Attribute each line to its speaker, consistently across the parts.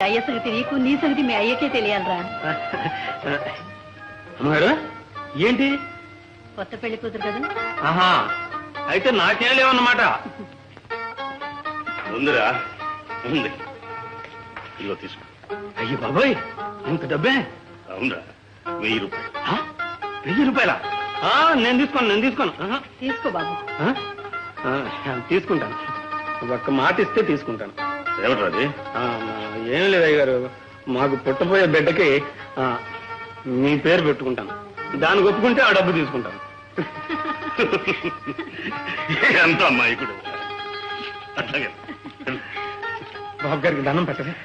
Speaker 1: అయ్య సంగతి నీకు, నీ సంగతి మీ అయ్యకే తెలియాలరా.
Speaker 2: అమ్మగారు ఏంటి?
Speaker 1: కొత్త పెళ్లి కూతురు కదా.
Speaker 2: ఆహా, అయితే నాకేం లేవన్నమాట.
Speaker 3: ఉందిరా, ఉంది. ఇదిగో తీసుకో.
Speaker 2: అయ్యి బాబోయ్, ఇంత డబ్బే?
Speaker 3: అవునరా, 1000 రూపాయలు.
Speaker 2: 1000 రూపాయలా? నేను తీసుకోను.
Speaker 1: తీసుకో బాబు.
Speaker 2: తీసుకుంటాను. ఒక్క మాట ఇస్తే తీసుకుంటాను.
Speaker 3: ఏమిట్రా అది?
Speaker 2: ఏం లేదు అయ్య గారు, మాకు పుట్టపోయే బిడ్డకి మీ పేరు పెట్టుకుంటాను. దానికి ఒప్పుకుంటే ఆ డబ్బు తీసుకుంటాను.
Speaker 3: ఎంత అమ్మాయికుడు. అట్లాగే
Speaker 2: బాబు గారికి దండం పెట్టవే.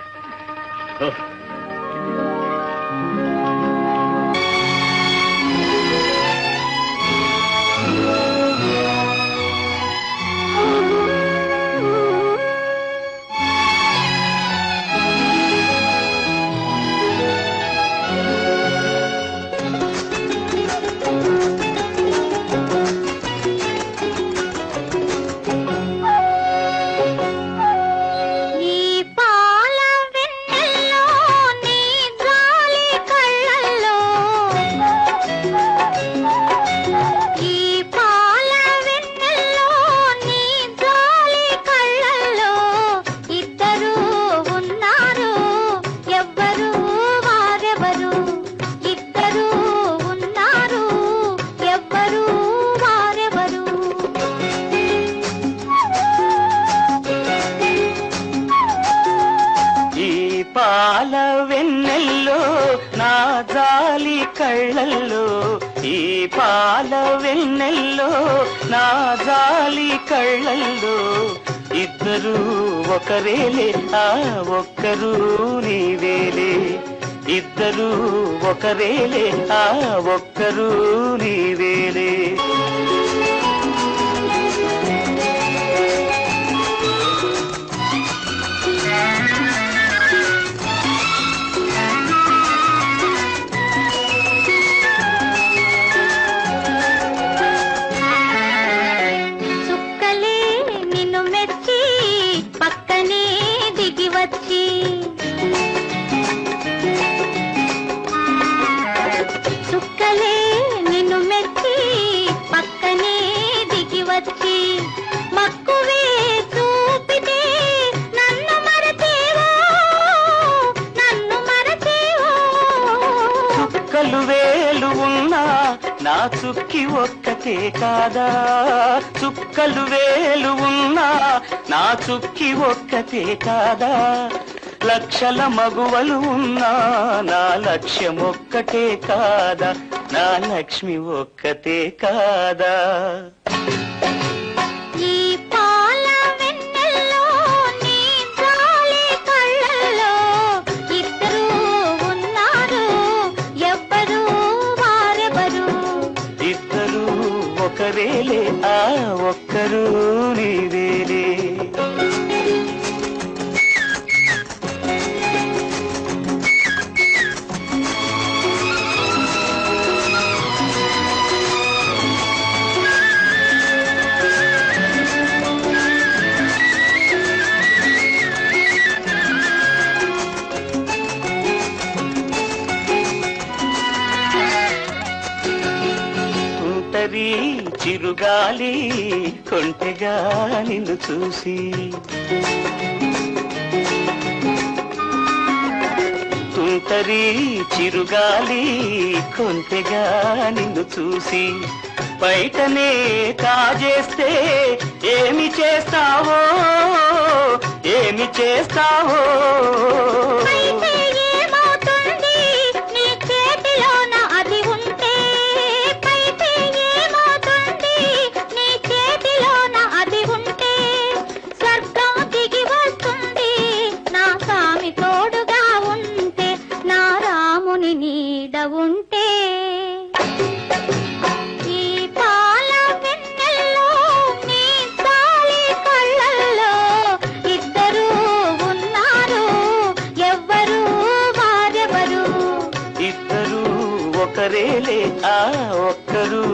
Speaker 4: పాల వెన్నెల్లో నా జాలి కళ్ళల్లో, ఈ పాల వెన్నెల్లో నా జాలి కళ్ళల్లో, ఇద్దరు ఒకరేలే ఆ ఒక్కరు నీవేలే, ఇద్దరు ఒకరేలే ఆ ఒక్కరు నీవేలే. చుక్కలు వేలు ఉన్నా నా చుక్కి ఒక్కటే కాదా, చుక్కలు వేలు ఉన్నా నా చుక్కి ఒక్కటే కాదా, లక్షల మగువలు ఉన్నా నా లక్ష్యం ఒక్కటే కాదా, నా లక్ష్మి ఒక్కటే కాదా. ఒకరేలే ఆ ఒక్కరు నీవేలే. చిరుగాలి కొంటెగా నిన్ను చూసి, తుంటరి చిరుగాలి కొంటెగా నిన్ను చూసి, బయటనే కాజేస్తే ఏమి చేస్తావో, ఏమి చేస్తావో,
Speaker 5: ఉంటే. ఈ పాల వెన్నెల్లో నీ జాలి కళ్ళల్లో ఇద్దరు ఉన్నారు, ఎవ్వరు వారెవరు,
Speaker 4: ఇద్దరు ఒకరేలే ఆ ఒక్కరు